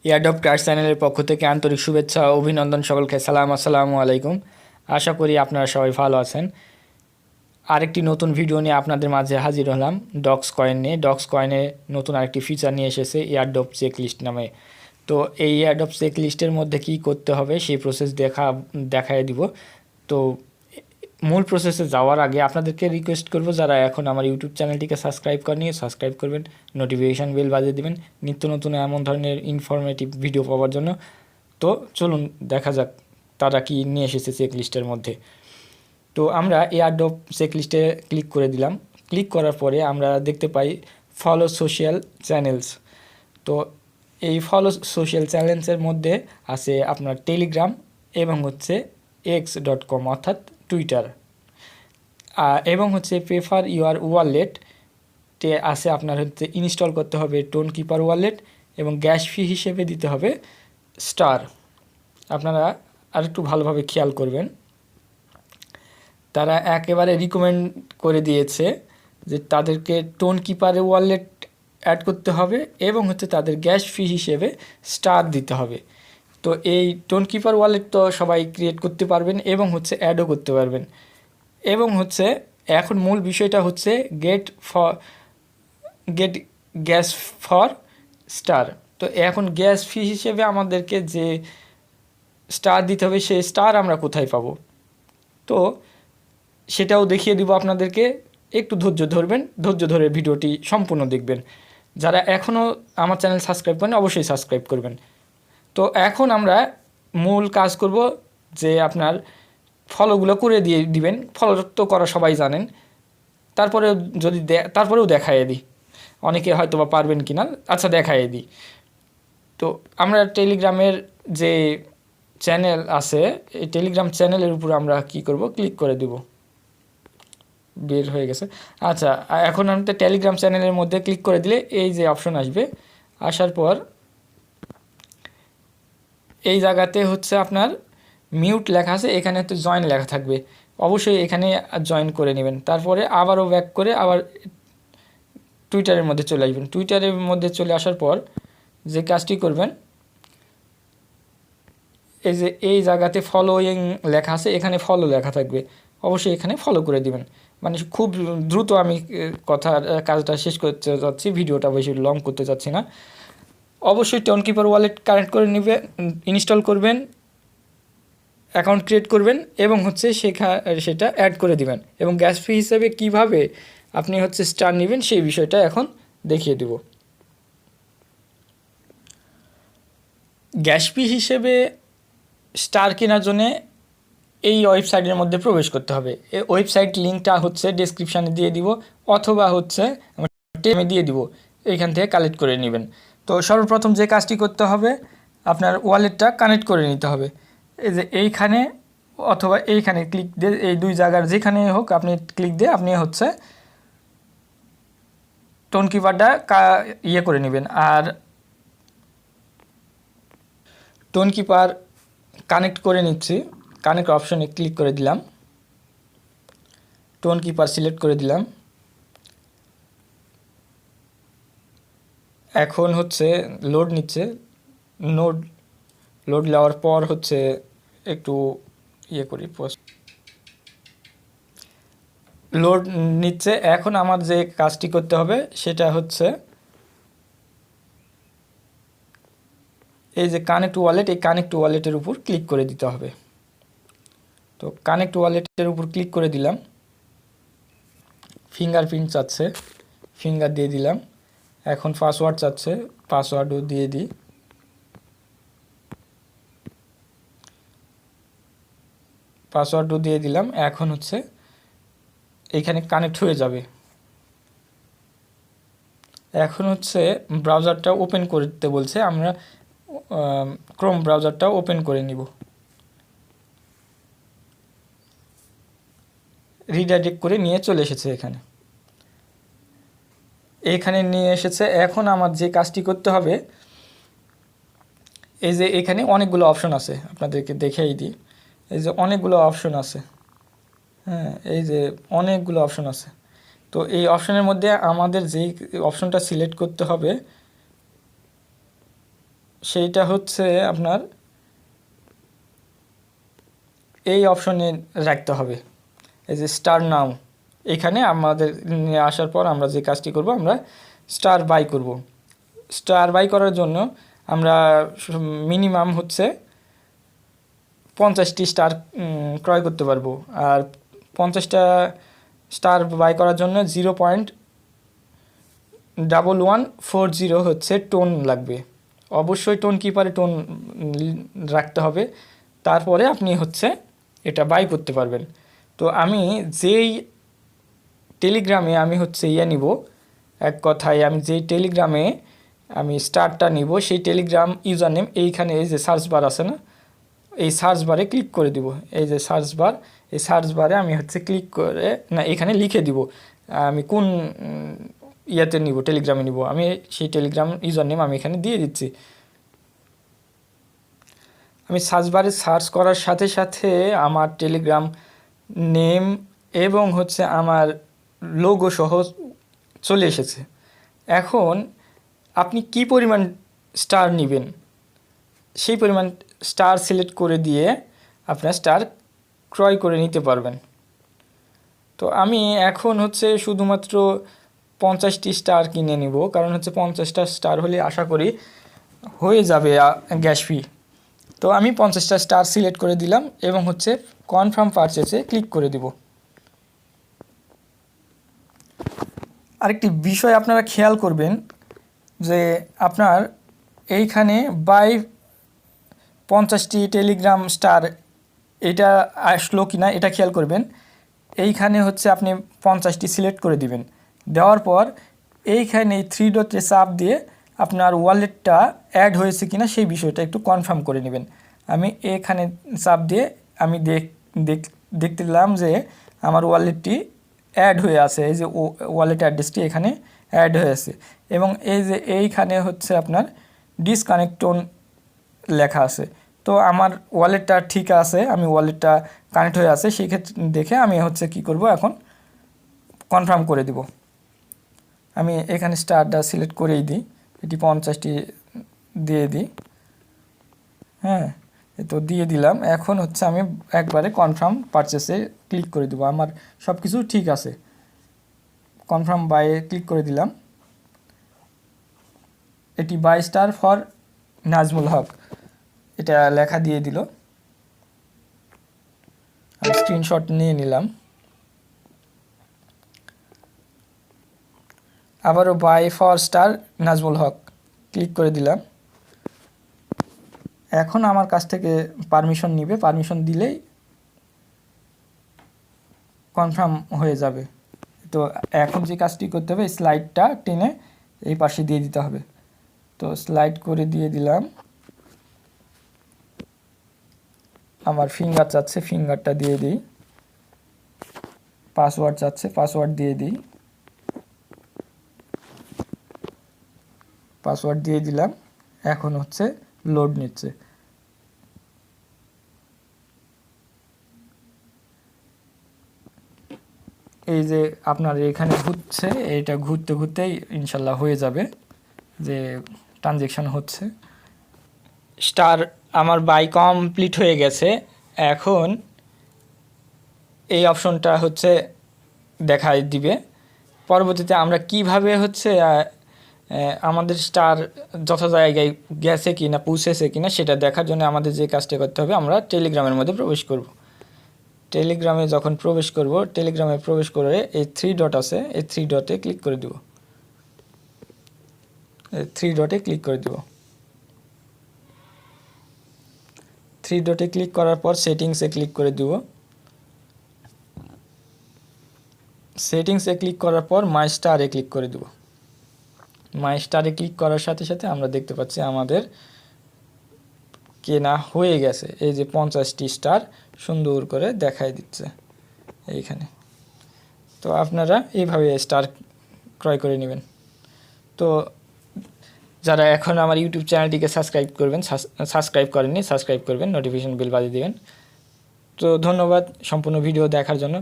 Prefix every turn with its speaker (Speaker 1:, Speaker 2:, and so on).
Speaker 1: Airdrop crush চ্যানেলের পক্ষ থেকে আন্তরিক শুভেচ্ছা ও অভিনন্দন সকলকে। আসসালামু আলাইকুম। আশা করি আপনারা সবাই ভালো আছেন। আরেকটি নতুন ভিডিও নিয়ে আপনাদের মাঝে হাজির হলাম ডক্স কয়েন নিয়ে। ডক্স কয়েনে নতুন আরেকটি ফিচার নিয়ে এসেছে এয়ারড্রপ চেকলিস্ট নামে। তো এই এয়ারড্রপ চেকলিস্টের মধ্যে কি করতে হবে সেই প্রসেস দেখায় দিব। তো মূল প্রসেসে যাওয়ার আগে আপনাদেরকে রিকোয়েস্ট করব, যারা এখন আমার ইউটিউব চ্যানেলটিকে সাবস্ক্রাইব করেনি সাবস্ক্রাইব করবেন, নোটিফিকেশান বেল বাজিয়ে দেবেন নিত্য নতুন এমন ধরনের ইনফরমেটিভ ভিডিও পাওয়ার জন্য। তো চলুন দেখা যাক তারা কি নিয়ে এসেছে চেকলিস্টের মধ্যে। তো আমরা এয়ারড্রপ চেকলিস্টে ক্লিক করে দিলাম। ক্লিক করার পরে আমরা দেখতে পাই ফলো সোশ্যাল চ্যানেলস। তো এই ফলো সোশ্যাল চ্যানেলসের মধ্যে আছে আপনার টেলিগ্রাম এবং হচ্ছে x.com অর্থাৎ টুইটার, এবং হচ্ছে প্রেফার ইউর ওয়ালেটে আছে আপনার হচ্ছে ইনস্টল করতে হবে টোন কিপার ওয়ালেট এবং গ্যাস ফি হিসেবে দিতে হবে স্টার। আপনারা আরেকটু ভালোভাবে খেয়াল করবেন, তারা একেবারে রিকমেন্ড করে দিয়েছে যে তাদেরকে টোন কিপারে ওয়ালেট অ্যাড করতে হবে এবং হচ্ছে তাদের গ্যাস ফি হিসেবে স্টার দিতে হবে। তো এই টোন কিপার ওয়ালেট তো সবাই ক্রিয়েট করতে পারবেন এবং হচ্ছে অ্যাডও করতে পারবেন। এবং হচ্ছে এখন মূল বিষয়টা হচ্ছে গেট গ্যাস ফর স্টার। তো এখন গ্যাস ফি হিসেবে আমাদেরকে যে স্টার দিতে হবে সেই স্টার আমরা কোথায় পাবো, তো সেটাও দেখিয়ে দিব আপনাদেরকে। একটু ধৈর্য ধরবেন, ধৈর্য ধরে ভিডিওটি সম্পূর্ণ দেখবেন। যারা এখনও আমার চ্যানেল সাবস্ক্রাইব করেন অবশ্যই সাবস্ক্রাইব করবেন। তো এখন আমরা মূল কাজ করব যে আপনার ফলোগুলো করে দিয়ে দিবেন। ফলো তো করা সবাই জানেন, তারপরে যদি তারপরেও দেখায় দিই, অনেকে হয়তো বা পারবেন কি না। আচ্ছা দেখায় দিই। তো আমরা টেলিগ্রামের যে চ্যানেল আছে এই টেলিগ্রাম চ্যানেলের উপর আমরা কি করব, ক্লিক করে দিব। বের হয়ে গেছে। আচ্ছা, এখন আমি টেলিগ্রাম চ্যানেলের মধ্যে ক্লিক করে দিলে এই যে অপশন আসবে, আসার পর এই জায়গাতে হচ্ছে আপনার মিউট লেখা আছে, এখানে তো জয়েন লেখা থাকবে, অবশ্যই এখানে জয়েন করে নেবেন। তারপরে আবারও ব্যাক করে আবার টুইটারের মধ্যে চলে আসবেন। টুইটারের মধ্যে চলে আসার পর যে কাজটি করবেন, এই যে এই জায়গাতে ফলোইং লেখা আছে, এখানে ফলো লেখা থাকবে, অবশ্যই এখানে ফলো করে দিবেন। মানে খুব দ্রুত আমি কাজটা শেষ করতে যাচ্ছি, ভিডিওটা বেশি লং করতে চাচ্ছি না। অবশ্যই টোন কিপার ওয়ালেট কানেক্ট করে নেবেন, ইনস্টল করবেন, অ্যাকাউন্ট ক্রিয়েট করবেন এবং হচ্ছে সেটা অ্যাড করে দিবেন। এবং গ্যাস ফি হিসেবে কিভাবে আপনি হচ্ছে স্টার নেবেন সেই বিষয়টা এখন দেখিয়ে দেব। গ্যাস ফি হিসেবে স্টার কেনার জন্যে এই ওয়েবসাইটের মধ্যে প্রবেশ করতে হবে। এই ওয়েবসাইট লিঙ্কটা হচ্ছে ডেসক্রিপশানে দিয়ে দিব, অথবা হচ্ছে টেমে দিয়ে দিব, এইখান থেকে কালেক্ট করে নেবেন। তো সর্বপ্রথম যে কাজটি করতে হবে, আপনার ওয়ালেটটা কানেক্ট করে নিতে হবে। এই যে এইখানে অথবা এইখানে ক্লিক দিয়ে, এই দুই জায়গার যেখানে হোক আপনি ক্লিক দিয়ে আপনি হচ্ছে টোন কিপারটা ইয়ে করে নেবেন। আর টোন কিপার কানেক্ট করে নিচ্ছি, কানেক্ট অপশনে ক্লিক করে দিলাম, টোন কিপার সিলেক্ট করে দিলাম। এখন হচ্ছে লোড নিচ্ছে, লোড নেওয়ার পর হচ্ছে একটু ইয়ে করি, লোড নিচ্ছে। এখন আমার যে কাজটি করতে হবে সেটা হচ্ছে এই যে কানেক্ট ওয়ালেট, এই কানেক্ট ওয়ালেটের উপর ক্লিক করে দিতে হবে। তো কানেক্ট ওয়ালেটের উপর ক্লিক করে দিলাম। ফিঙ্গারপ্রিন্ট চাচ্ছে, ফিঙ্গার দিয়ে দিলাম। এখন পাসওয়ার্ড চাচ্ছে, পাসওয়ার্ডও দিয়ে দিই। পাসওয়ার্ডও দিয়ে দিলাম। এখন হচ্ছে এইখানে কানেক্ট হয়ে যাবে। এখন হচ্ছে ব্রাউজারটা ওপেন করতে বলছে, আমরা ক্রোম ব্রাউজারটা ওপেন করে নিব। রিডাইরেক্ট করে নিয়ে চলে এসেছে এখানে নিয়ে এসেছে। এখন আমার যে কাজটি করতে হবে, এই যে এখানে অনেকগুলো অপশন আছে, আপনাদেরকে দেখাই দিই। এই যে অনেকগুলো অপশন আছে, হ্যাঁ এই যে অনেকগুলো অপশন আছে। তো এই অপশনের মধ্যে আমাদের যেই অপশনটা সিলেক্ট করতে হবে সেইটা হচ্ছে আপনার এই অপশনে রাখতে হবে, এই যে স্টার নাও। এখানে আমাদের নিয়ে আসার পর আমরা যে কাজটি করব, আমরা স্টার বাই করব। স্টার বাই করার জন্য আমরা মিনিমাম হচ্ছে 50টি স্টার ক্রয় করতে পারবো। আর 50টা স্টার বাই করার জন্য 0.1140 হচ্ছে টোন লাগবে। অবশ্যই টোন কিপারে টোন রাখতে হবে, তারপরে আপনি হচ্ছে এটা বাই করতে পারবেন। তো আমি যেই টেলিগ্রামে আমি হচ্ছে নিব, এক কথায় আমি যেই টেলিগ্রামে আমি স্টারটা নিব, সেই টেলিগ্রাম ইউজার নেম এইখানে এই যে সার্চ বার আছে না, এই সার্চ বারে ক্লিক করে দিব। এই যে সার্চ বার, এই সার্চ বারে আমি হচ্ছে ক্লিক করে না এখানে লিখে দিব আমি কোন ইয়েতে নিব, টেলিগ্রামে নিব। আমি সেই টেলিগ্রাম ইউজার নেম আমি এখানে দিয়ে দিচ্ছি। আমি সার্চ বারে সার্চ করার সাথে সাথে আমার টেলিগ্রাম নেম এবং হচ্ছে আমার লোগো সহ চলে এসেছে। এখন আপনি কি পরিমাণ স্টার নেবেন, সেই পরিমাণ স্টার সিলেক্ট করে দিয়ে আপনার স্টার ক্রয় করে নিতে পারবেন। তো আমি এখন হচ্ছে শুধুমাত্র 50টি স্টার কিনে নিব, কারণ হচ্ছে 50টা স্টার হলে আশা করি হয়ে যাবে গ্যাস ফি। তো আমি 50টা স্টার সিলেক্ট করে দিলাম এবং হচ্ছে কনফার্ম পারচেসে ক্লিক করে দিব। আরেকটি বিষয় আপনারা খেয়াল করবেন যে আপনার এইখানে বাই 50টি টেলিগ্রাম স্টার এটা আসলো কি না এটা খেয়াল করবেন। এইখানে হচ্ছে আপনি 50টি সিলেক্ট করে দিবেন, দেওয়ার পর এইখানে 3 ডটে চাপ দিয়ে আপনার ওয়ালেটটা অ্যাড হয়েছে কিনা সেই বিষয়টা একটু কনফার্ম করে নেবেন। আমি এখানে চাপ দিয়ে আমি দেখতে দিলাম যে আমার ওয়ালেটটি অ্যাড হয়ে আছে, এই যে ওয়ালেট অ্যাড্রেসটি এখানে অ্যাড হয়ে আছে এবং এই যে এইখানে হচ্ছে আপনার ডিসকানেক্টন লেখা আছে। তো আমার ওয়ালেটটা ঠিক আছে, আমি ওয়ালেটটা কানেক্ট হয়ে আছে, সেই ক্ষেত্রে দেখে আমি হচ্ছে কি করব, এখন কনফার্ম করে দিব। আমি এখানে স্টারটা সিলেক্ট করেই দিই, এটি 50টি দিয়ে দিই। হ্যাঁ, তো দিয়ে দিলাম। এখন হচ্ছে আমি একবারে কনফার্ম পারচেসে ক্লিক করে দেবো, আমার সব কিছু ঠিক আছে। কনফার্ম বাইয়ে ক্লিক করে দিলাম। এটি by star for Nazmul Haque এটা লেখা দিয়ে দিল। আমি স্ক্রিনশট নিয়ে নিলাম। আবারও by for star Nazmul Haque click করে দিলাম। এখন আমার কাছ থেকে পারমিশন নিবে, পারমিশন দিলেই কনফার্ম হয়ে যাবে। তো এখন যে কাজটি করতে হবে, স্লাইডটা টেনে এই পাশে দিয়ে দিতে হবে। তো স্লাইড করে দিয়ে দিলাম। আমার ফিঙ্গার চাচ্ছে, ফিঙ্গারটা দিয়ে দিই। পাসওয়ার্ড চাচ্ছে, পাসওয়ার্ড দিয়ে দিই। পাসওয়ার্ড দিয়ে দিলাম। এখন হচ্ছে লোড নিচ্ছে। এই যে আপনার এখানে ঘুরছে, এইটা ঘুরতে ঘুরতেই ইনশাল্লাহ হয়ে যাবে যে ট্রানজ্যাকশন হচ্ছে। স্টার আমার বাই কমপ্লিট হয়ে গেছে। এখন এই অপশনটা হচ্ছে দেখাই দিবে। পরবর্তীতে আমরা কিভাবে হচ্ছে আমাদের স্টার যত জায়গায় গেছে কি না, পৌঁছেছে কি না সেটা দেখার জন্য আমাদের যে কাজটা করতে হবে, আমরা টেলিগ্রামের মধ্যে প্রবেশ করব। টেলিগ্রামে যখন প্রবেশ করব, টেলিগ্রামে প্রবেশ করে এই 3 ডট আছে, এই 3 ডটে ক্লিক করে দিব। 3 ডটে ক্লিক করে দিব। 3 ডটে ক্লিক করার পর সেটিংসে ক্লিক করে দিব। সেটিংসে ক্লিক করার পর মাই স্টারে ক্লিক করে দিব। মাই স্টারে ক্লিক করার সাথে সাথে আমরা দেখতে পাচ্ছি আমাদের কেনা হয়ে গেছে। এই যে 50টি স্টার সুন্দর করে দেখাই দিচ্ছে এইখানে। তো আপনারা এইভাবে স্টার ক্রয় করে নেবেন। তো যারা এখন আমার ইউটিউব চ্যানেলটিকে সাবস্ক্রাইব করবেন, সাবস্ক্রাইব করেননি সাবস্ক্রাইব করবেন, নোটিফিকেশন বেল বাজিয়ে দেবেন। তো ধন্যবাদ সম্পূর্ণ ভিডিও দেখার জন্য।